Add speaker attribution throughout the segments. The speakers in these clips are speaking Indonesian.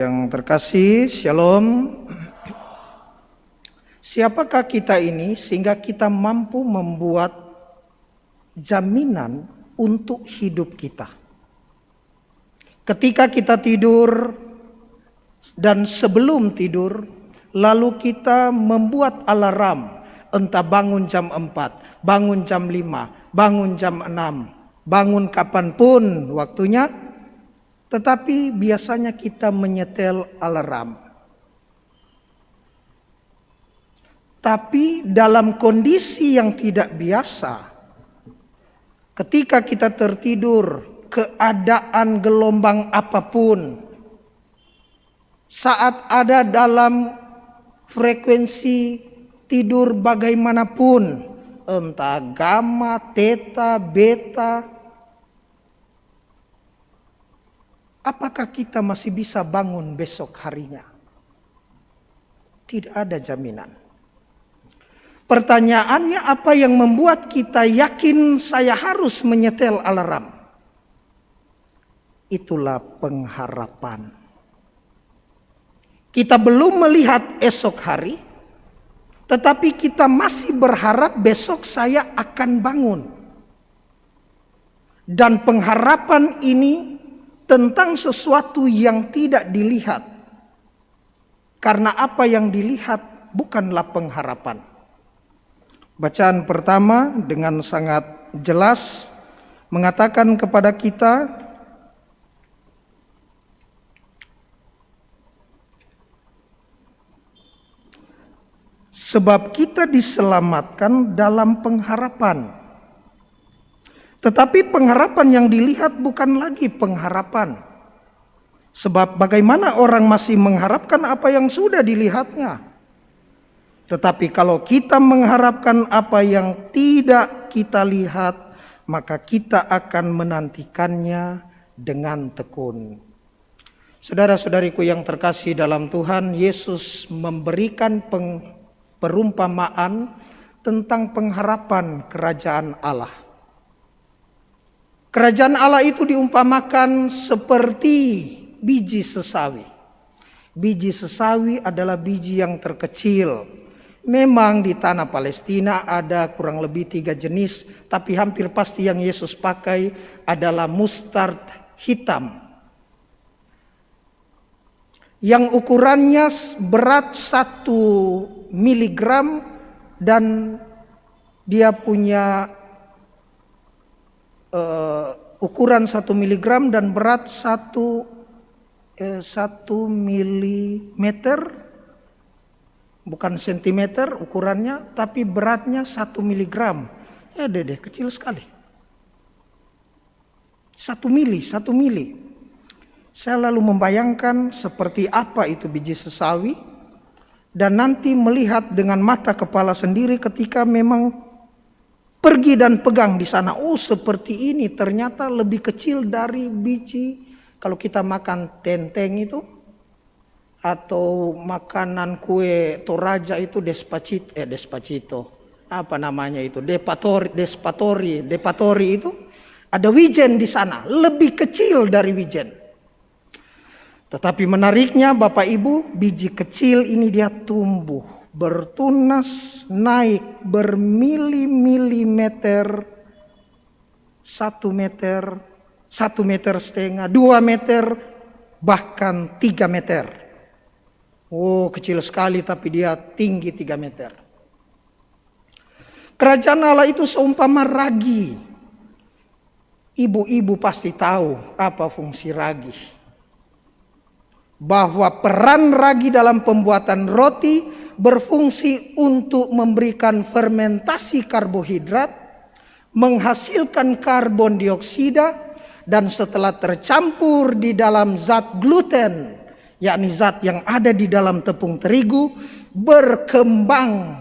Speaker 1: Yang terkasih, Shalom. Siapakah kita ini sehingga kita mampu membuat jaminan untuk hidup kita? Ketika kita tidur dan sebelum tidur, lalu kita membuat alarm, entah bangun jam 4, bangun jam 5, bangun jam 6, bangun kapanpun waktunya. Tetapi biasanya kita menyetel alarm. Tapi dalam kondisi yang tidak biasa, ketika kita tertidur, keadaan gelombang apapun, saat ada dalam frekuensi tidur bagaimanapun, entah gamma, theta, beta, apakah kita masih bisa bangun besok harinya? Tidak ada jaminan. Pertanyaannya, apa yang membuat kita yakin saya harus menyetel alarm? Itulah pengharapan. Kita belum melihat esok hari, tetapi kita masih berharap besok saya akan bangun. Dan pengharapan ini tentang sesuatu yang tidak dilihat. Karena apa yang dilihat bukanlah pengharapan. Bacaan pertama dengan sangat jelas mengatakan kepada kita, sebab kita diselamatkan dalam pengharapan. Tetapi pengharapan yang dilihat bukan lagi pengharapan. Sebab bagaimana orang masih mengharapkan apa yang sudah dilihatnya. Tetapi kalau kita mengharapkan apa yang tidak kita lihat, maka kita akan menantikannya dengan tekun. Saudara-saudariku yang terkasih dalam Tuhan, Yesus memberikan perumpamaan tentang pengharapan kerajaan Allah. Kerajaan Allah itu diumpamakan seperti biji sesawi. Biji sesawi adalah biji yang terkecil. Memang di tanah Palestina ada kurang lebih 3 jenis, tapi hampir pasti yang Yesus pakai adalah mustard hitam. Yang ukurannya berat 1 miligram dan dia punya ukuran 1 miligram dan berat 1 milimeter. Bukan sentimeter ukurannya, tapi beratnya 1 miligram. Ya deh, kecil sekali. 1 mili. Saya lalu membayangkan seperti apa itu biji sesawi. Dan nanti melihat dengan mata kepala sendiri ketika memang pergi dan pegang di sana. Oh, seperti ini, ternyata lebih kecil dari biji. Kalau kita makan tenteng itu, atau makanan kue Toraja itu despacito. Apa namanya itu? Depatori itu ada wijen di sana, lebih kecil dari wijen. Tetapi menariknya Bapak Ibu, biji kecil ini dia tumbuh, bertunas, naik bermili-milimeter, 1 meter, 1,5 meter, 2 meter, bahkan 3 meter. Oh, kecil sekali tapi dia tinggi 3 meter. Kerajaan Allah itu seumpama ragi. Ibu-ibu pasti tahu apa fungsi ragi. Bahwa peran ragi dalam pembuatan roti berfungsi untuk memberikan fermentasi karbohidrat, menghasilkan karbon dioksida, dan setelah tercampur di dalam zat gluten, yakni zat yang ada di dalam tepung terigu, berkembang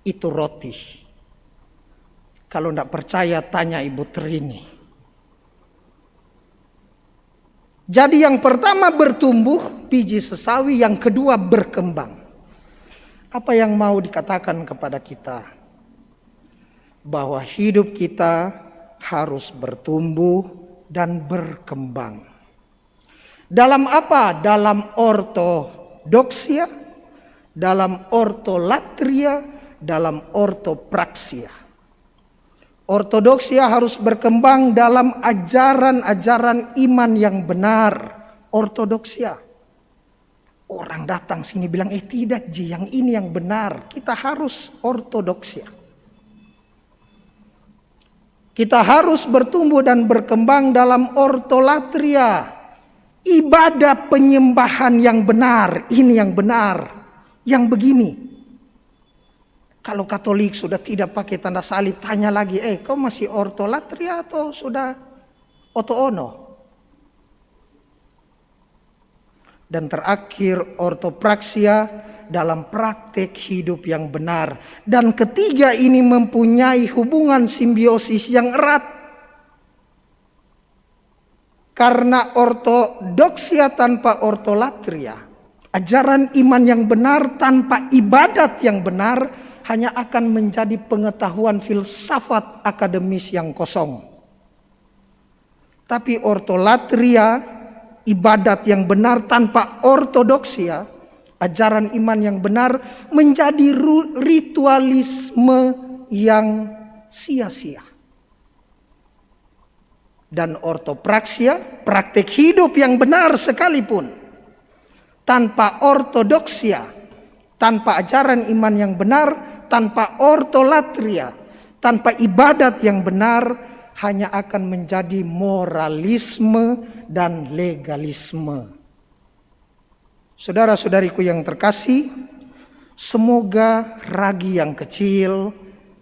Speaker 1: itu roti. Kalau tidak percaya tanya Ibu Trini. Jadi yang pertama bertumbuh biji sesawi, yang kedua berkembang. Apa yang mau dikatakan kepada kita? Bahwa hidup kita harus bertumbuh dan berkembang. Dalam apa? Dalam ortodoksia, dalam ortolatria, dalam ortopraksia. Ortodoksia harus berkembang dalam ajaran-ajaran iman yang benar. Ortodoksia. Orang datang sini bilang, tidak Ji, yang ini yang benar. Kita harus ortodoksia. Kita harus bertumbuh dan berkembang dalam ortolatria. Ibadah penyembahan yang benar. Ini yang benar. Yang begini. Kalau Katolik sudah tidak pakai tanda salib, tanya lagi, kau masih ortolatria atau sudah oto-ono? Dan terakhir ortopraksia, dalam praktek hidup yang benar. Dan ketiga ini mempunyai hubungan simbiosis yang erat. Karena ortodoksia tanpa ortolatria, ajaran iman yang benar tanpa ibadat yang benar, hanya akan menjadi pengetahuan filsafat akademis yang kosong. Tapi ortolatria, ibadat yang benar tanpa ortodoksia, ajaran iman yang benar, menjadi ritualisme yang sia-sia. Dan ortopraksia, praktek hidup yang benar sekalipun, tanpa ortodoksia, tanpa ajaran iman yang benar, tanpa ortolatria, tanpa ibadat yang benar, hanya akan menjadi moralisme dan legalisme. Saudara-saudariku yang terkasih, semoga ragi yang kecil,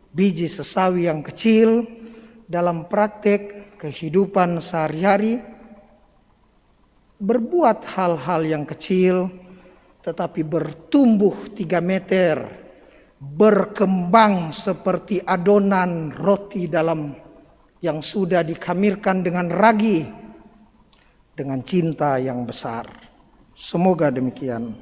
Speaker 1: biji sesawi yang kecil, dalam praktek kehidupan sehari-hari, berbuat hal-hal yang kecil, tetapi bertumbuh 3 meter, berkembang seperti adonan roti dalam yang sudah dikamirkan dengan ragi, dengan cinta yang besar. Semoga demikian.